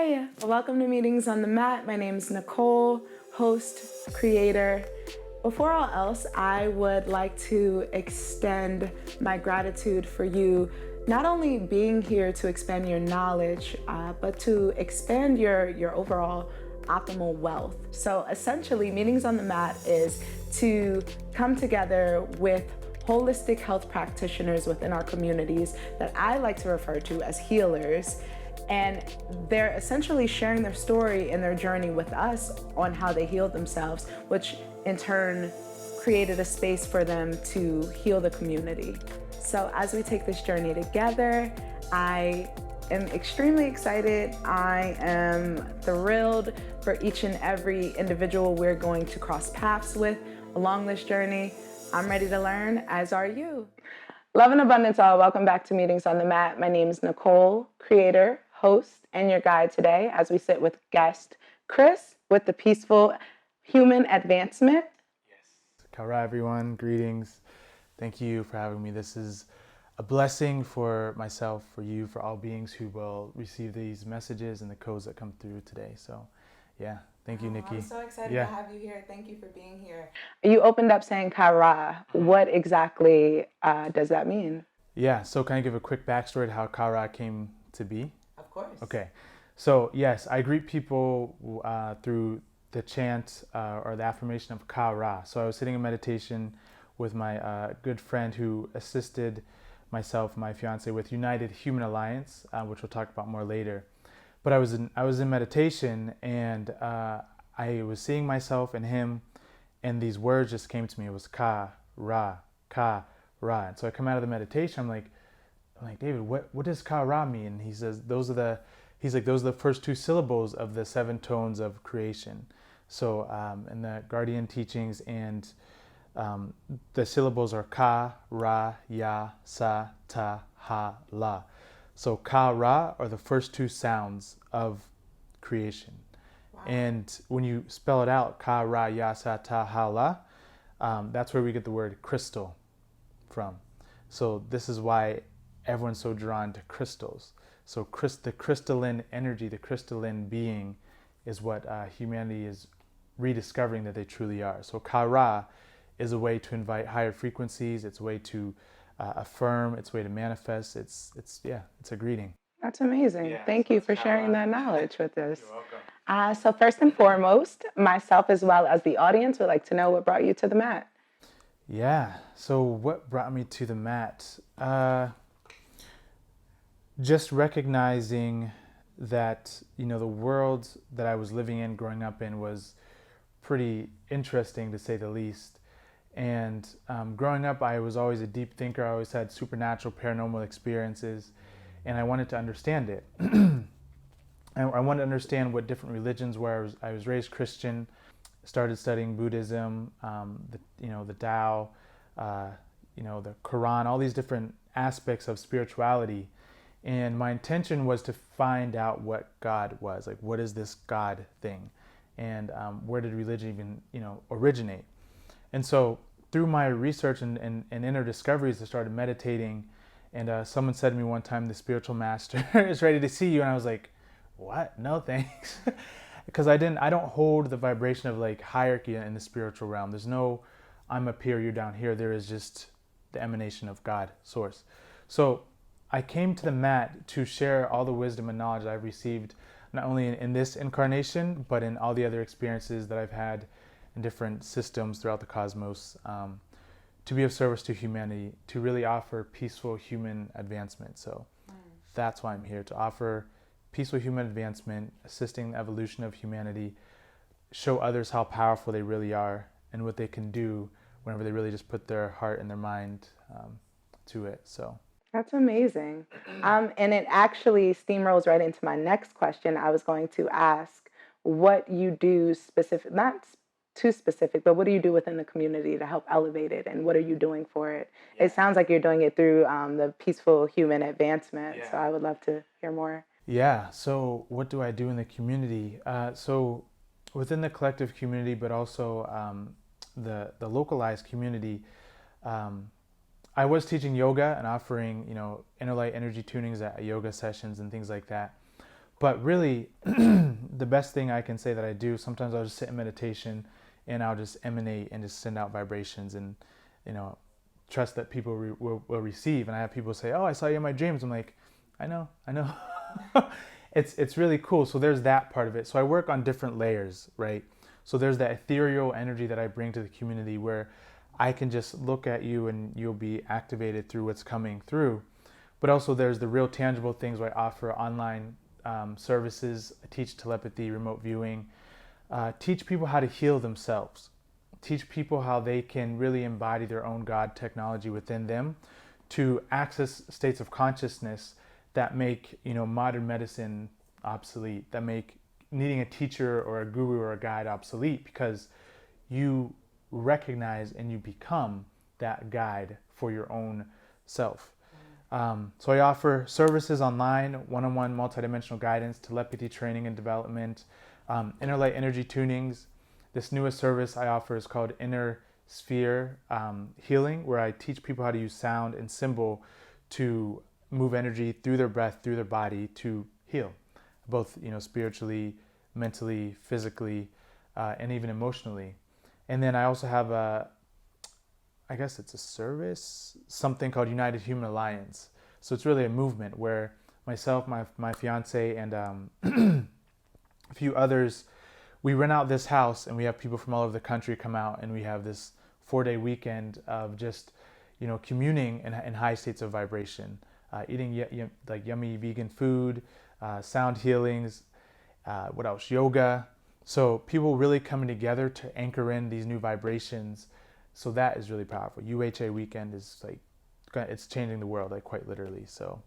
Hi, welcome to Meetings on the Mat. My name is Nicole, host, creator. Before all else, I would like to extend my gratitude for you not only being here to expand your knowledge, but to expand your overall optimal wealth. So essentially, Meetings on the Mat is to come together with holistic health practitioners within our communities that I like to refer to as healers. And they're essentially sharing their story and their journey with us on how they healed themselves, which in turn created a space for them to heal the community. So as we take this journey together, I am extremely excited. I am thrilled for each and every individual we're going to cross paths with along this journey. I'm ready to learn, as are you. Love and abundance all. Welcome back to Meetings on the Mat. My name is Nicole, creator, host, and your guide today as we sit with guest Chris with the Peaceful Human Advancement. Yes. Kara, everyone. Greetings. Thank you for having me. This is a blessing for myself, for you, for all beings who will receive these messages and the codes that come through today. So, yeah. Thank you, Nikki. I'm so excited to have you here. Thank you for being here. You opened up saying Kara. What exactly does that mean? Yeah, so can I give a quick backstory to how Kara came to be? Of course. Okay. So, yes, I greet people through the chant or the affirmation of Kara. So I was sitting in meditation with my good friend who assisted myself and my fiance with United Human Alliance, which we'll talk about more later. But I was in meditation, and I was seeing myself and him, and these words just came to me. It was ka ra, ka ra. And so I come out of the meditation. I'm like, David, what does ka ra mean? And he says those are the first two syllables of the seven tones of creation. So in the Guardian teachings, and the syllables are ka, ra, ya, sa, ta, ha, la. So ka, ra are the first two sounds of creation. Wow. And when you spell it out, ka, ra, ya, sa, ta, ha, la, that's where we get the word crystal from. So this is why everyone's so drawn to crystals. So the crystalline energy, the crystalline being is what humanity is rediscovering that they truly are. So ka, ra is a way to invite higher frequencies. It's a way to affirm. It's a way to manifest. It's a greeting. That's amazing. Yeah, Thank so you for that's sharing Kara. that knowledge with us. You're welcome. So first and foremost, myself as well as the audience would like to know what brought you to the mat. Yeah. So what brought me to the mat? Just recognizing that the world that I was living in, growing up in, was pretty interesting to say the least. And growing up, I was always a deep thinker. I always had supernatural, paranormal experiences, and I wanted to understand it. I wanted to understand what different religions were. I was raised Christian, started studying Buddhism, the Tao, the Quran, all these different aspects of spirituality. And my intention was to find out what God was, like what is this God thing, and where did religion even originate. And so through my research and inner discoveries, I started meditating. And someone said to me one time, the spiritual master is ready to see you. And I was like, what? No, thanks. Because I don't hold the vibration of like hierarchy in the spiritual realm. There's no, I'm up here, you're down here. There is just the emanation of God, source. So I came to the mat to share all the wisdom and knowledge that I've received, not only in this incarnation, but in all the other experiences that I've had in different systems throughout the cosmos, to be of service to humanity, to really offer peaceful human advancement. So that's why I'm here, to offer peaceful human advancement, assisting the evolution of humanity, show others how powerful they really are and what they can do whenever they really just put their heart and their mind to it. So that's amazing. And it actually steamrolls right into my next question. I was going to ask what you do specific, not too specific, but what do you do within the community to help elevate it, and what are you doing for it? Yeah. It sounds like you're doing it through the Peaceful Human Advancement, so I would love to hear more. Yeah, so what do I do in the community? So within the collective community, but also the localized community, I was teaching yoga and offering, inner light energy tunings at yoga sessions and things like that. But really, the best thing I can say that I do, sometimes I'll just sit in meditation and I'll just emanate and just send out vibrations and, you know, trust that people will receive. And I have people say, "Oh, I saw you in my dreams." I'm like, I know. It's really cool. So there's that part of it. So I work on different layers, right? So there's that ethereal energy that I bring to the community where I can just look at you and you'll be activated through what's coming through. But also there's the real tangible things where I offer online services, I teach telepathy, remote viewing, teach people how to heal themselves, teach people how they can really embody their own God technology within them to access states of consciousness that make, you know, modern medicine obsolete, that make needing a teacher or a guru or a guide obsolete, because you recognize and you become that guide for your own self. So I offer services online, one-on-one multidimensional guidance, telepathy training and development, inner light energy tunings. This newest service I offer is called N.C.F healing, where I teach people how to use sound and symbol to move energy through their breath, through their body to heal, both, you know, spiritually, mentally, physically, and even emotionally. And then I also have I guess it's a service, something called United Human Alliance. So it's really a movement where myself, my fiance, and a few others, we rent out this house and we have people from all over the country come out, and we have this 4-day weekend of just, you know, communing in high states of vibration, eating like yummy vegan food, sound healings, what else? Yoga. So people really coming together to anchor in these new vibrations. So that is really powerful. UHA weekend is like, it's changing the world, like quite literally. So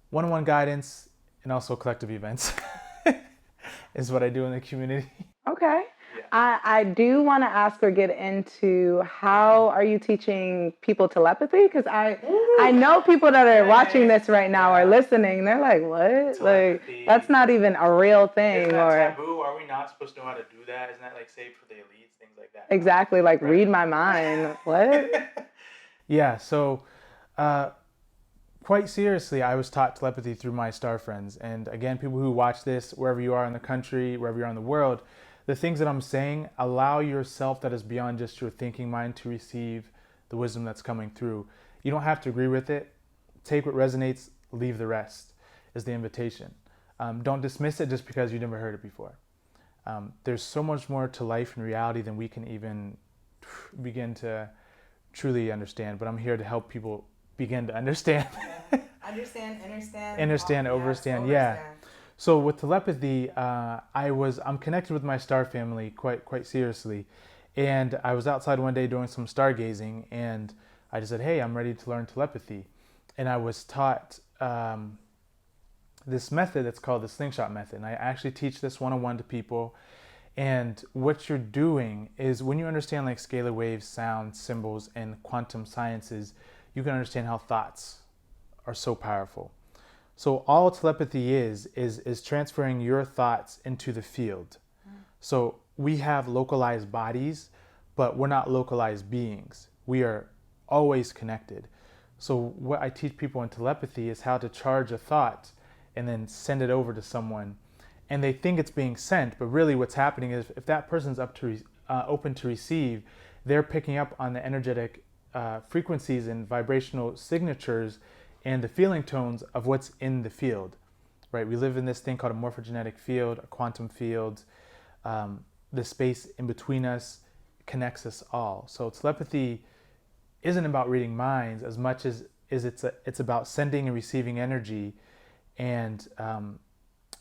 one-on-one guidance and also collective events is what I do in the community. Okay. Yeah. I do want to ask or get into how are you teaching people telepathy? Because I know people that are watching this right now are listening. They're like, what? Telepathy. Like, that's not even a real thing. Isn't that Or taboo? Are we not supposed to know how to do that? Isn't that like saved for the elites, things like that? exactly, like Right. read my mind. What? Yeah, so quite seriously, I was taught telepathy through my star friends. And again, people who watch this, wherever you are in the country, wherever you are in the world, the things that I'm saying, allow yourself that is beyond just your thinking mind to receive the wisdom that's coming through. You don't have to agree with it. Take what resonates, leave the rest, is the invitation. Don't dismiss it just because you never heard it before. There's so much more to life and reality than we can even begin to truly understand. But I'm here to help people begin to understand. Understand, overstand. Yeah. So with telepathy, I'm connected with my star family quite seriously, and I was outside one day doing some stargazing, and I just said, "Hey, I'm ready to learn telepathy," and I was taught this method that's called the slingshot method, and I actually teach this one-on-one to people. And what you're doing is, when you understand like scalar waves, sound, symbols, and quantum sciences, you can understand how thoughts are so powerful. So all telepathy is transferring your thoughts into the field. So we have localized bodies, but we're not localized beings. We are always connected. So what I teach people in telepathy is how to charge a thought and then send it over to someone. And they think it's being sent, but really what's happening is, if that person's open to receive, they're picking up on the energetic frequencies and vibrational signatures and the feeling tones of what's in the field, right? We live in this thing called a morphogenetic field, a quantum field. The space in between us connects us all. So telepathy isn't about reading minds as much as it's about sending and receiving energy, and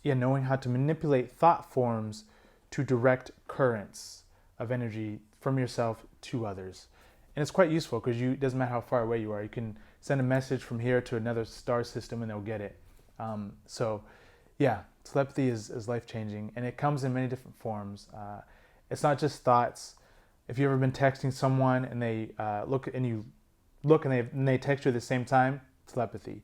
knowing how to manipulate thought forms to direct currents of energy from yourself to others. And it's quite useful because it doesn't matter how far away you are. You can send a message from here to another star system and they'll get it. So yeah, telepathy is life-changing, and it comes in many different forms. It's not just thoughts. If you've ever been texting someone and they look and they text you at the same time, telepathy.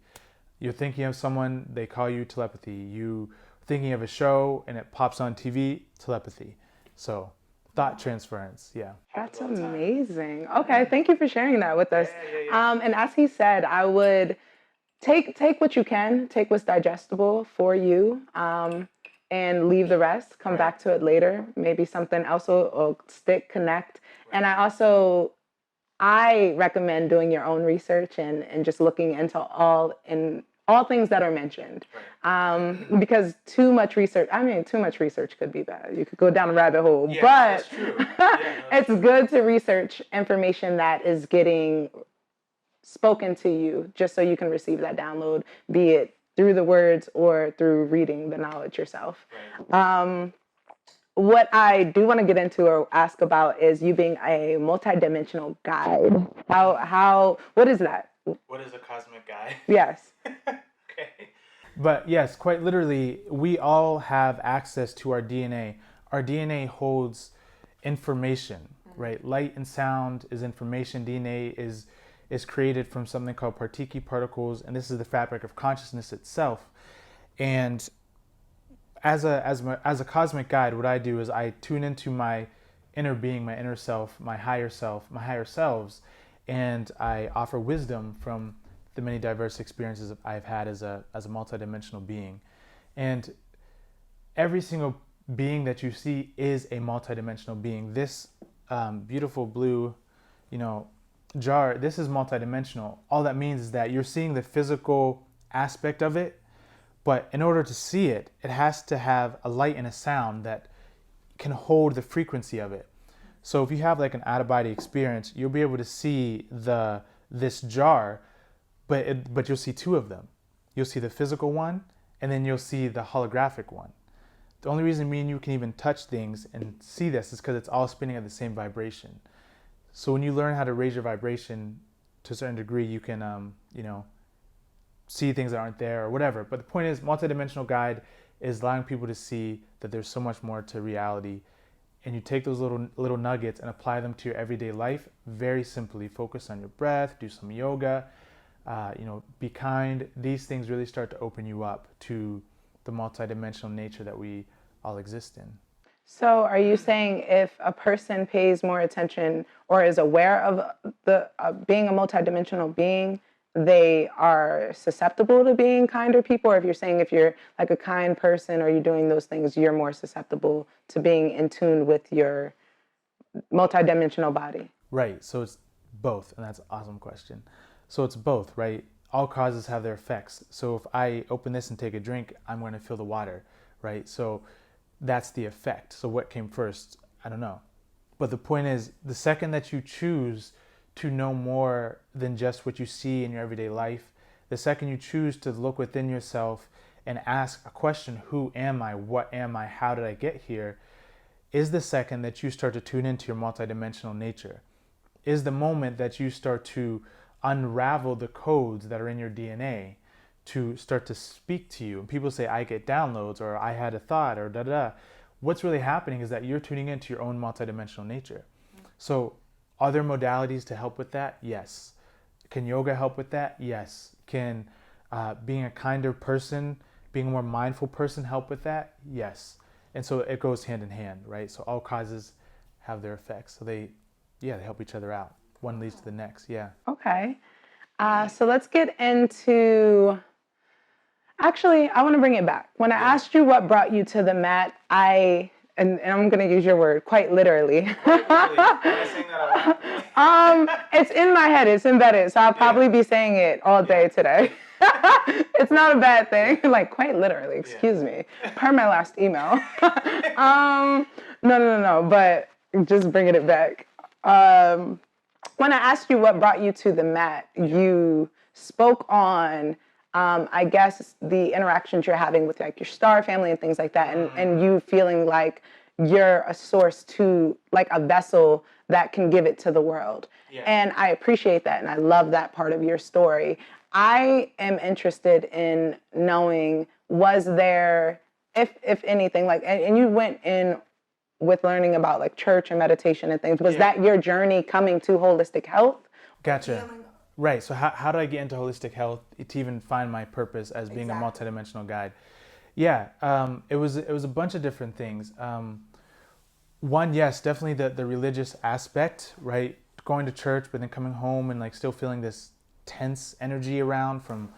You're thinking of someone, they call you, telepathy. You thinking of a show and it pops on TV, telepathy. So thought transference, yeah. That's amazing. Okay, thank you for sharing that with us. And as he said, I would take what you can, take what's digestible for you, and leave the rest. Come back to it later. Maybe something else will stick, connect. And I recommend doing your own research and just looking into all things that are mentioned. Because too much research, too much research could be bad. You could go down a rabbit hole, Yeah, but that's true. Yeah, no, it's good to research information that is getting spoken to you just so you can receive that download, be it through the words or through reading the knowledge yourself. What I do want to get into or ask about is you being a multidimensional guide. What is that? What is a cosmic guide? Yes. Okay. But yes, quite literally, we all have access to our DNA. Our DNA holds information, right? Light and sound is information. DNA is created from something called particle particles, and this is the fabric of consciousness itself. And as a cosmic guide, what I do is I tune into my inner being, my inner self, my higher selves, and I offer wisdom from the many diverse experiences I've had as a multidimensional being. And every single being that you see is a multidimensional being. This beautiful blue, jar, this is multidimensional. All that means is that you're seeing the physical aspect of it, but in order to see it, it has to have a light and a sound that can hold the frequency of it. So if you have like an out-of-body experience, you'll be able to see this jar, but you'll see two of them. You'll see the physical one, and then you'll see the holographic one. The only reason me and you can even touch things and see this is because it's all spinning at the same vibration. So when you learn how to raise your vibration to a certain degree, you can, see things that aren't there or whatever. But the point is, multidimensional guide is allowing people to see that there's so much more to reality. And you take those little nuggets and apply them to your everyday life very simply. Focus on your breath, do some yoga, be kind. These things really start to open you up to the multidimensional nature that we all exist in. So, are you saying if a person pays more attention or is aware of the being a multidimensional being, they are susceptible to being kinder people? Or if you're saying if you're like a kind person or you're doing those things, you're more susceptible to being in tune with your multidimensional body? Right. So it's both, and that's an awesome question. So it's both, right? All causes have their effects. So if I open this and take a drink, I'm going to feel the water, right? So that's the effect. So what came first? I don't know. But the point is, the second that you choose to know more than just what you see in your everyday life, the second you choose to look within yourself and ask a question, who am I? What am I? How did I get here? Is the second that you start to tune into your multidimensional nature. Is the moment that you start to unravel the codes that are in your DNA to start to speak to you. And people say, I get downloads, or I had a thought, or da da da. What's really happening is that you're tuning into your own multidimensional nature. So are there modalities to help with that? Yes. Can yoga help with that? Yes. Can being a kinder person, being a more mindful person help with that? Yes. And so it goes hand in hand, right? So all causes have their effects. So they help each other out. One leads to the next, yeah. Okay. So let's get into... Actually, I want to bring it back. When I asked you what brought you to the mat, and I'm going to use your word quite literally. Quite literally. Am I saying that out loud? It's in my head. It's embedded. So I'll probably be saying it all day today. It's not a bad thing. Like, quite literally. Excuse me. Per my last email. No. But just bringing it back. When I asked you what brought you to the mat, you spoke on... I guess the interactions you're having with like your star family and things like that, and you feeling like you're a source to like a vessel that can give it to the world. Yeah. And I appreciate that, and I love that part of your story. I am interested in knowing, was there, if anything, like, and you went in with learning about like church and meditation and things, was that your journey coming to holistic health? Gotcha. Right. So how did I get into holistic health to even find my purpose as being a multidimensional guide? Yeah. It was a bunch of different things. One, yes, definitely the religious aspect, right? Going to church, but then coming home and like still feeling this tense energy around from,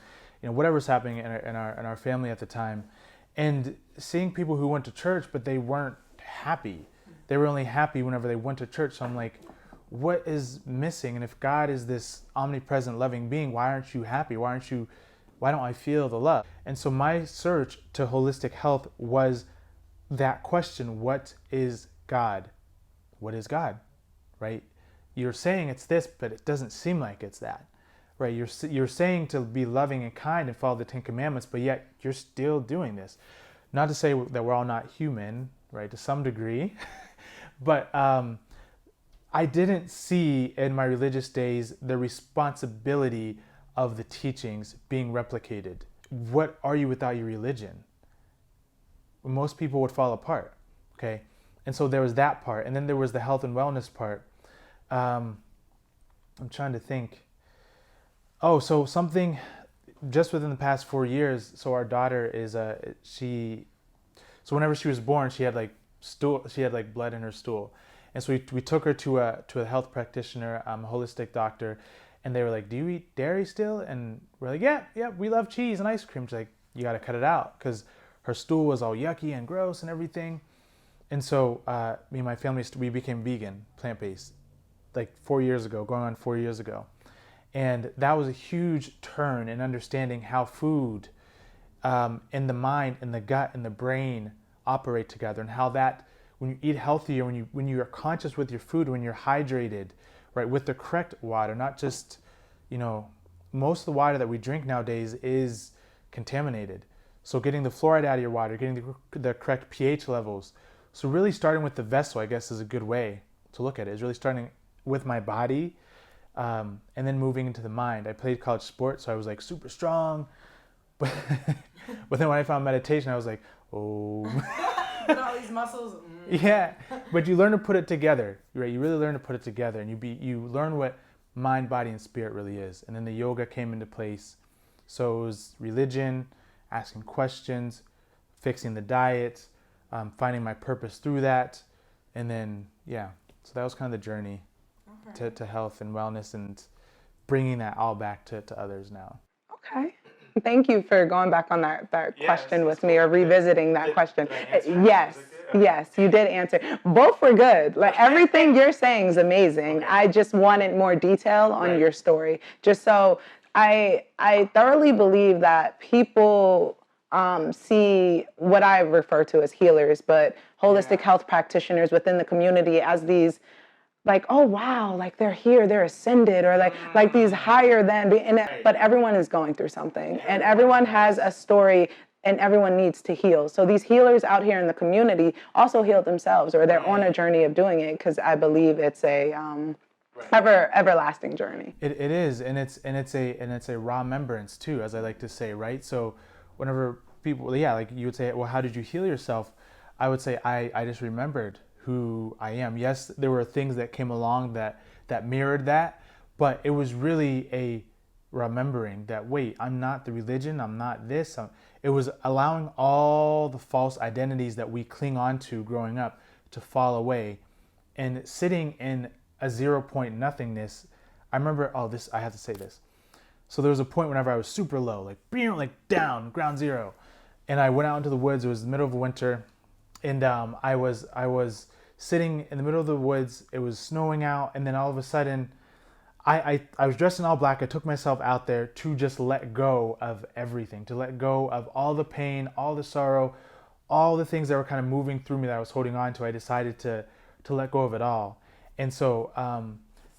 whatever's happening in our family at the time, and seeing people who went to church but they weren't happy. They were only happy whenever they went to church. So I'm like, what is missing? And if God is this omnipresent, loving being, why aren't you happy? Why don't I feel the love? And so my search to holistic health was that question: what is God? What is God? Right? You're saying it's this, but it doesn't seem like it's that. Right? You're saying to be loving and kind and follow the Ten Commandments, but yet you're still doing this. Not to say that we're all not human, right? To some degree, but I didn't see in my religious days the responsibility of the teachings being replicated. What are you without your religion? Most people would fall apart, okay? And so there was that part. And then there was the health and wellness part. I'm trying to think. Oh, so something just within the past 4 years. So our daughter is, so whenever she was born, she had like blood in her stool. And so we took her to a health practitioner, a holistic doctor, and they were like, "Do you eat dairy still?" And we're like, "Yeah, we love cheese and ice cream." She's like, "You got to cut it out," because her stool was all yucky and gross and everything. And so me and my family, we became vegan, plant-based, like 4 years ago, going on 4 years ago. And that was a huge turn in understanding how food and the mind and the gut and the brain operate together, and how that when you eat healthier, when you are conscious with your food, when you're hydrated, right, with the correct water, not just, most of the water that we drink nowadays is contaminated. So getting the fluoride out of your water, getting the correct pH levels. So really starting with the vessel, I guess, is a good way to look at it. Is really starting with my body, and then moving into the mind. I played college sports, so I was like super strong, but then when I found meditation, I was like, oh. But all these muscles. Yeah, but you learn to put it together, right? You really learn to put it together, and you learn what mind, body, and spirit really is. And then the yoga came into place. So it was religion, asking questions, fixing the diet, finding my purpose through that, and then so that was kind of the journey to health and wellness, and bringing that all back to others now. Okay. Thank you for going back on that question with me, or revisiting that question. Yes, you did answer. Both were good. Like everything you're saying is amazing. Okay. I just wanted more detail on your story. Just so I thoroughly believe that people see what I refer to as healers, but holistic health practitioners within the community as these, like, oh wow, like they're here, they're ascended, or like these higher than, but everyone is going through something, and everyone has a story, and everyone needs to heal. So these healers out here in the community also heal themselves, or they're on a journey of doing it, because I believe it's a everlasting journey. It is, and it's a remembrance too, as I like to say, right? So whenever people, like you would say, well, how did you heal yourself? I would say I just remembered who I am. Yes, there were things that came along that mirrored that, but it was really a remembering that, wait, I'm not the religion, I'm not this. It was allowing all the false identities that we cling on to growing up to fall away, and sitting in a 0 point nothingness. I remember, I have to say this. So there was a point whenever I was super low, like down, ground zero, and I went out into the woods. It was the middle of winter, and I was sitting in the middle of the woods. It was snowing out, and then all of a sudden, I was dressed in all black. I took myself out there to just let go of everything, to let go of all the pain, all the sorrow, all the things that were kind of moving through me that I was holding on to. I decided to let go of it all. And so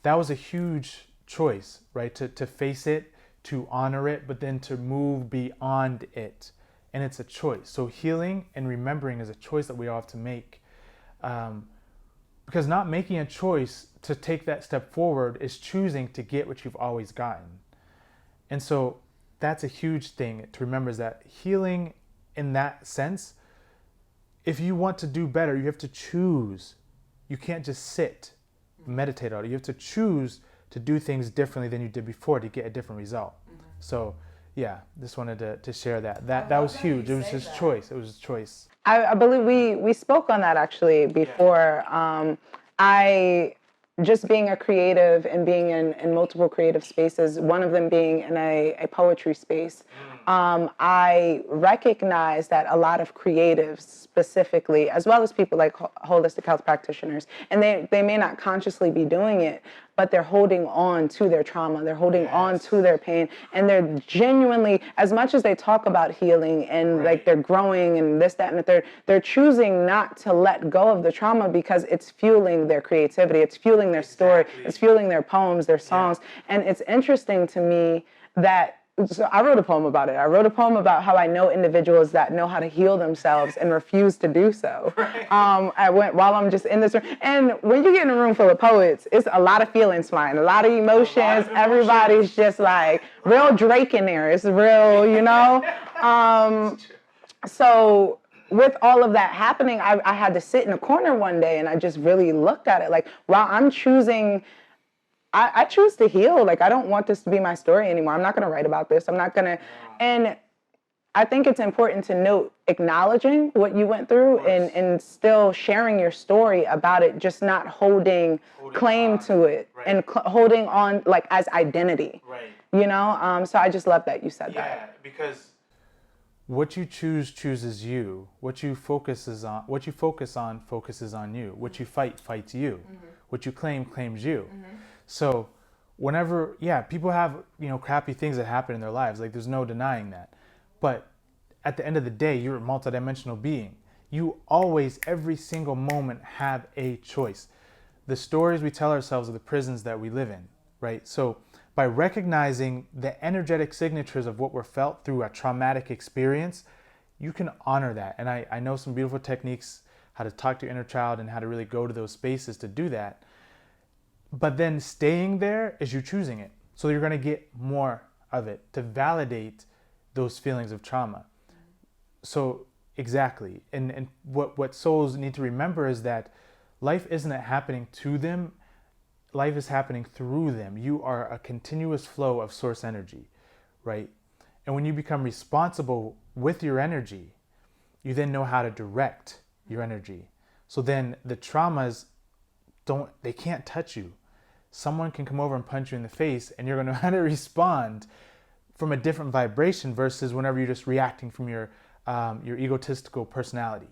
that was a huge choice, right? To face it, to honor it, but then to move beyond it. And it's a choice. So healing and remembering is a choice that we all have to make. Because not making a choice to take that step forward is choosing to get what you've always gotten. And so that's a huge thing to remember, is that healing in that sense, if you want to do better, you have to choose. You can't just sit, meditate on it. You have to choose to do things differently than you did before to get a different result. So just wanted to share that. That was huge. It was just choice. It was a choice. I believe we spoke on that actually before. I just being a creative and being in multiple creative spaces, one of them being in a poetry space. I recognize that a lot of creatives specifically, as well as people like holistic health practitioners, and they may not consciously be doing it, but they're holding on to their trauma, they're holding on to their pain, and they're genuinely, as much as they talk about healing and like they're growing and this, that, and the third, they're choosing not to let go of the trauma because it's fueling their creativity, it's fueling their story, it's fueling their poems, their songs. And it's interesting to me that, so I wrote a poem about it. I wrote a poem about how I know individuals that know how to heal themselves and refuse to do so. I went while I'm just in this room. And when you get in a room full of poets, it's a lot of feelings flying, a lot of emotions. Everybody's just like real Drake in there. It's real, you know? So with all of that happening, I had to sit in a corner one day and I just really looked at it like, while I'm choosing, I choose to heal. Like, I don't want this to be my story anymore. I'm not going to write about this. I'm not going to. And I think it's important to note acknowledging what you went through and still sharing your story about it, just not holding claim to it and holding on like as identity. You know? So I just love that you said that. Yeah, because what you chooses you. What you focus on focuses on you. What you fights you. What you claims you. So whenever, people have, crappy things that happen in their lives. Like, there's no denying that. But at the end of the day, you're a multidimensional being. You always, every single moment, have a choice. The stories we tell ourselves are the prisons that we live in, right? So by recognizing the energetic signatures of what were felt through a traumatic experience, you can honor that. And I know some beautiful techniques, how to talk to your inner child and how to really go to those spaces to do that. But then staying there is you choosing it. So you're going to get more of it to validate those feelings of trauma. So exactly. And what souls need to remember is that life isn't happening to them. Life is happening through them. You are a continuous flow of source energy, right? And when you become responsible with your energy, you then know how to direct your energy. So then the traumas they can't touch you. Someone can come over and punch you in the face and you're going to know how to respond from a different vibration versus whenever you're just reacting from your egotistical personality,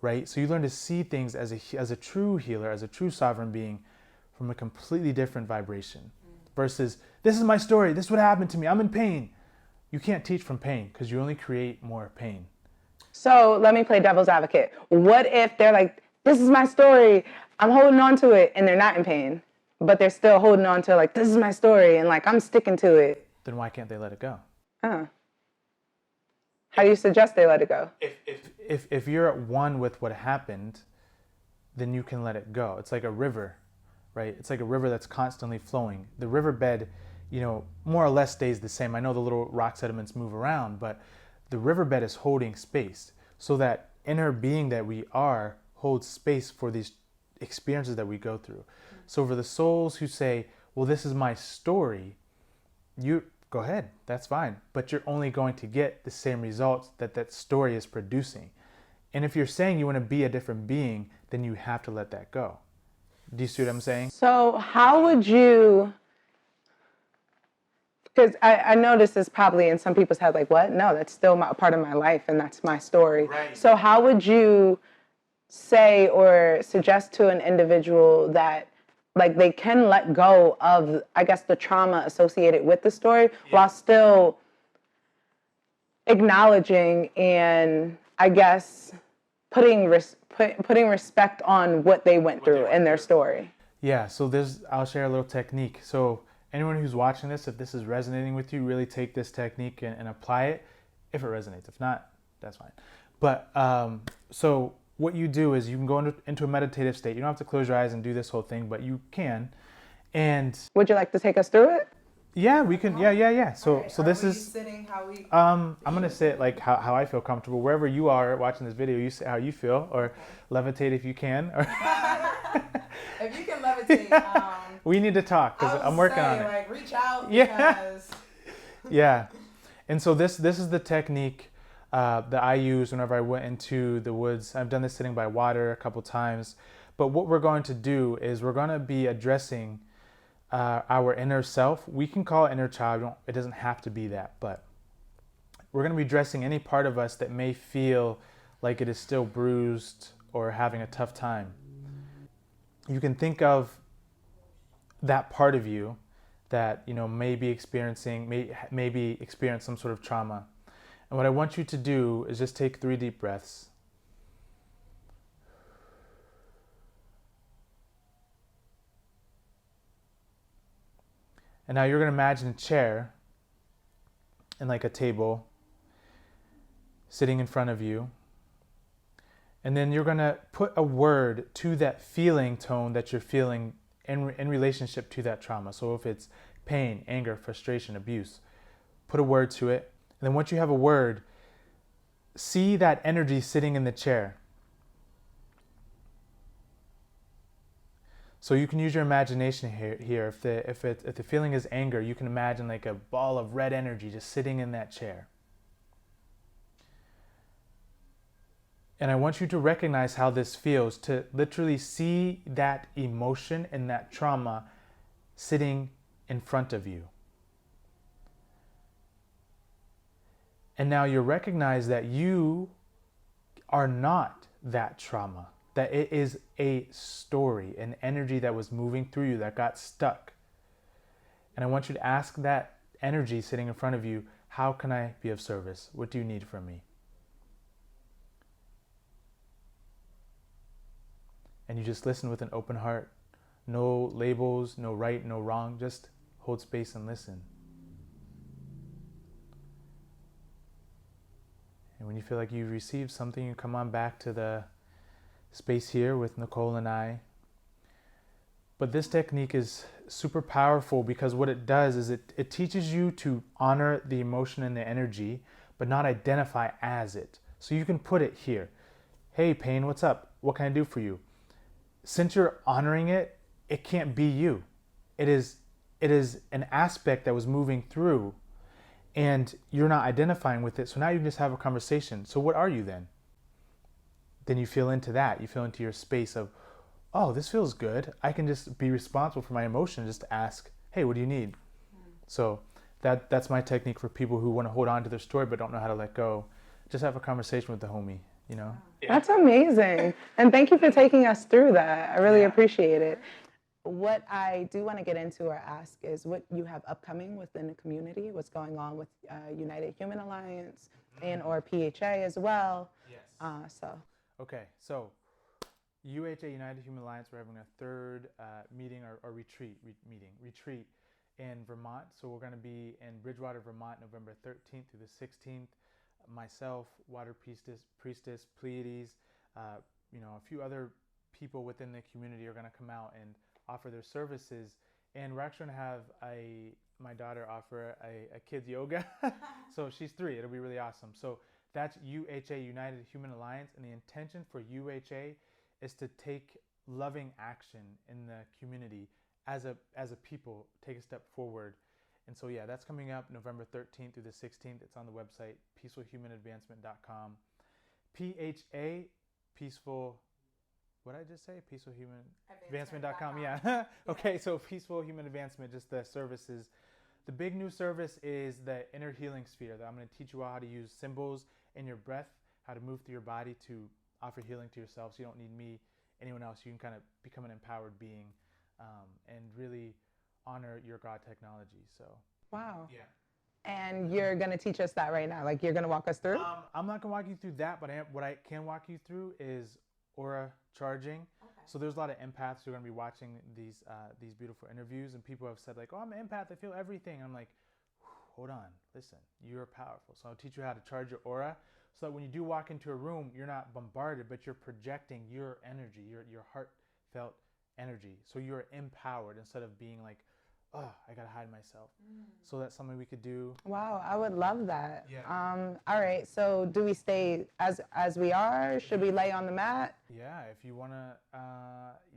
right? So you learn to see things as a true healer, as a true sovereign being from a completely different vibration versus, this is my story, this is what happened to me, I'm in pain. You can't teach from pain because you only create more pain. So let me play devil's advocate. What if they're like, this is my story, I'm holding on to it, and they're not in pain, but they're still holding on to like, this is my story, and like, I'm sticking to it. Then why can't they let it go? How do you suggest they let it go? If you're at one with what happened, then you can let it go. It's like a river, right? It's like a river that's constantly flowing. The riverbed, more or less stays the same. I know the little rock sediments move around, but the riverbed is holding space. So that inner being that we are holds space for these experiences that we go through. So for the souls who say, well, this is my story, you go ahead, that's fine. But you're only going to get the same results that story is producing. And if you're saying you want to be a different being, then you have to let that go. Do you see what I'm saying? So how would you, because I know this is probably in some people's head, like, what? No, that's still a part of my life and that's my story. Right. So how would you say or suggest to an individual that like they can let go of, I guess, the trauma associated with the story while still acknowledging and, I guess, putting respect on what they went through in their story? Yeah, so I'll share a little technique. So anyone who's watching this, if this is resonating with you, really take this technique and apply it if it resonates. If not, that's fine. But so what you do is you can go into a meditative state. You don't have to close your eyes and do this whole thing, but you can. And would you like to take us through it? Yeah, we can. Yeah. So right. so this is sitting how we. I'm gonna sit like how I feel comfortable. Wherever you are watching this video, you sit how you feel, or levitate if you can. Or if you can levitate. We need to talk because I'm working on it. Like, reach out. Yeah. Because... Yeah. And so this is the technique that I use whenever I went into the woods. I've done this sitting by water a couple times. But what we're going to do is we're going to be addressing our inner self. We can call it inner child. It doesn't have to be that. But we're going to be addressing any part of us that may feel like it is still bruised or having a tough time. You can think of that part of you that may be experiencing maybe experience some sort of trauma. And what I want you to do is just take 3 deep breaths. And now you're going to imagine a chair and like a table sitting in front of you. And then you're going to put a word to that feeling tone that you're feeling in relationship to that trauma. So if it's pain, anger, frustration, abuse, put a word to it. And then once you have a word, see that energy sitting in the chair. So you can use your imagination here. If the feeling is anger, you can imagine like a ball of red energy just sitting in that chair. And I want you to recognize how this feels, to literally see that emotion and that trauma sitting in front of you. And now you recognize that you are not that trauma, that it is a story, an energy that was moving through you that got stuck. And I want you to ask that energy sitting in front of you, how can I be of service? What do you need from me? And you just listen with an open heart. No labels, no right, no wrong. Just hold space and listen. And when you feel like you've received something, you come on back to the space here with Nicole and I. But this technique is super powerful because what it does is it teaches you to honor the emotion and the energy, but not identify as it. So you can put it here. Hey, pain, what's up? What can I do for you? Since you're honoring it, it can't be you. It is an aspect that was moving through and you're not identifying with it. So now you can just have a conversation. So what are you then? Then you feel into that. You feel into your space of, oh, this feels good. I can just be responsible for my emotion, just to ask, hey, what do you need? So that's my technique for people who want to hold on to their story but don't know how to let go. Just have a conversation with the homie, Yeah. That's amazing. And thank you for taking us through that. I really appreciate it. What I do want to get into or ask is what you have upcoming within the community, what's going on with United Human Alliance and or PHA as well. Yes. Okay, so UHA, United Human Alliance, we're having a third meeting or retreat in Vermont. So we're going to be in Bridgewater, Vermont, November 13th through the 16th. Myself, Water Priestess, Pleiades, a few other people within the community are going to come out and offer their services. And we're actually going to have my daughter offer a kids yoga. So she's 3. It'll be really awesome. So that's UHA, United Human Alliance. And the intention for UHA is to take loving action in the community as a people, take a step forward. And so, yeah, that's coming up November 13th through the 16th. It's on the website, peacefulhumanadvancement.com. PHA, peaceful, what did I just say? Peacefulhumanadvancement.com, yeah. Okay, so Peaceful Human Advancement, just the services. The big new service is the inner healing sphere. That I'm going to teach you all how to use symbols in your breath, how to move through your body to offer healing to yourself. So you don't need me, anyone else. You can kind of become an empowered being and really honor your God technology. So wow. Yeah. And you're going to teach us that right now? Like you're going to walk us through? I'm not going to walk you through that, but what I can walk you through is aura charging. Okay. So there's a lot of empaths who are going to be watching these beautiful interviews, and people have said like, oh, I'm an empath, I feel everything. I'm like, hold on, listen, you're powerful. So I'll teach you how to charge your aura so that when you do walk into a room, you're not bombarded, but you're projecting your energy, your heartfelt energy. So you're empowered instead of being like, oh, I gotta hide myself. So that's something we could do. Wow, I would love that. Yeah. All right, so do we stay as we are? Should we lay on the mat? Yeah, if you wanna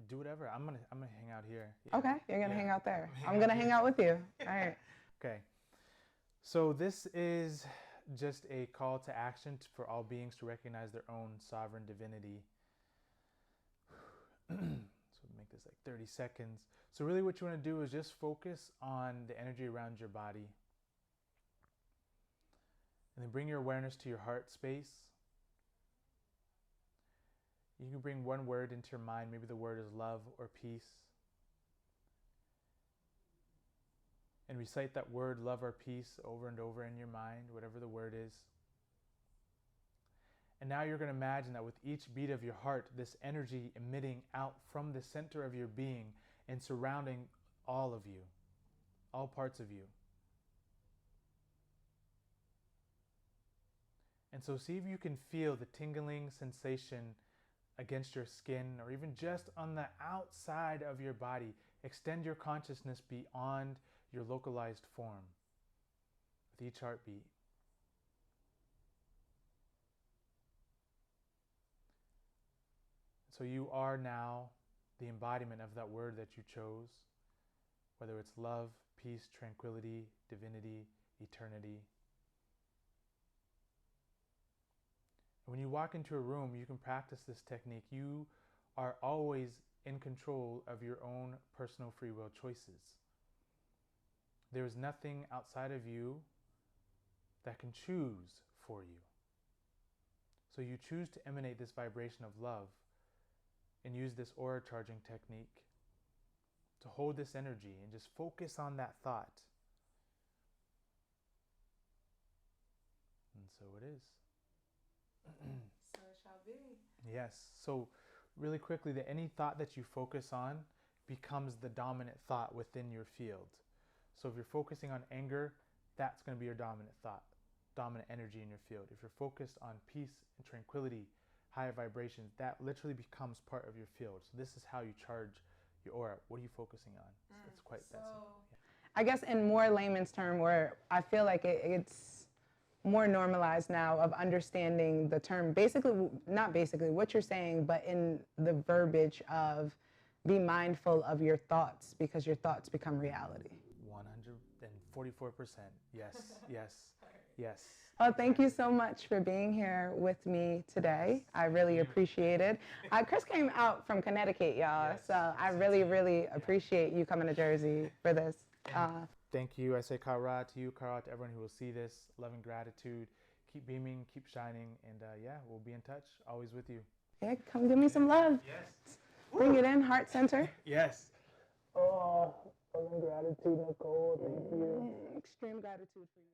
do whatever. I'm gonna hang out here. Yeah. Okay, you're gonna hang out there. I'm gonna hang out with you. All right. Okay. So this is just a call to action for all beings to recognize their own sovereign divinity. So make this like 30 seconds. So really what you want to do is just focus on the energy around your body. And then bring your awareness to your heart space. You can bring one word into your mind. Maybe the word is love or peace. And recite that word, love or peace, over and over in your mind, whatever the word is. And now you're going to imagine that with each beat of your heart, this energy emitting out from the center of your being and surrounding all of you, all parts of you. And so see if you can feel the tingling sensation against your skin, or even just on the outside of your body. Extend your consciousness beyond your localized form with each heartbeat. So you are now the embodiment of that word that you chose, whether it's love, peace, tranquility, divinity, eternity. And when you walk into a room, you can practice this technique. You are always in control of your own personal free will choices. There is nothing outside of you that can choose for you. So you choose to emanate this vibration of love and use this aura charging technique to hold this energy and just focus on that thought. And so it is. So it shall be. Yes. So really quickly, that any thought that you focus on becomes the dominant thought within your field. So if you're focusing on anger, that's going to be your dominant thought, dominant energy in your field. If you're focused on peace and tranquility, higher vibrations, that literally becomes part of your field. So this is how you charge your aura. What are you focusing on? It's quite that simple. Yeah. I guess in more layman's term, where I feel like it's more normalized now of understanding the term, basically, not basically what you're saying, but in the verbiage of be mindful of your thoughts because your thoughts become reality. 144%. Yes, yes, yes. Well, thank you so much for being here with me today. I really appreciate it. Chris came out from Connecticut, y'all, Yes, so I really appreciate you coming to Jersey for this. Thank you. I say Kara to you, Kara to everyone who will see this. Love and gratitude. Keep beaming, keep shining, and yeah, we'll be in touch. Always with you. Yeah, come give me some love. Yes. Bring it in, heart center. Yes. Oh, love and gratitude, Nicole. Thank you. Extreme gratitude for you.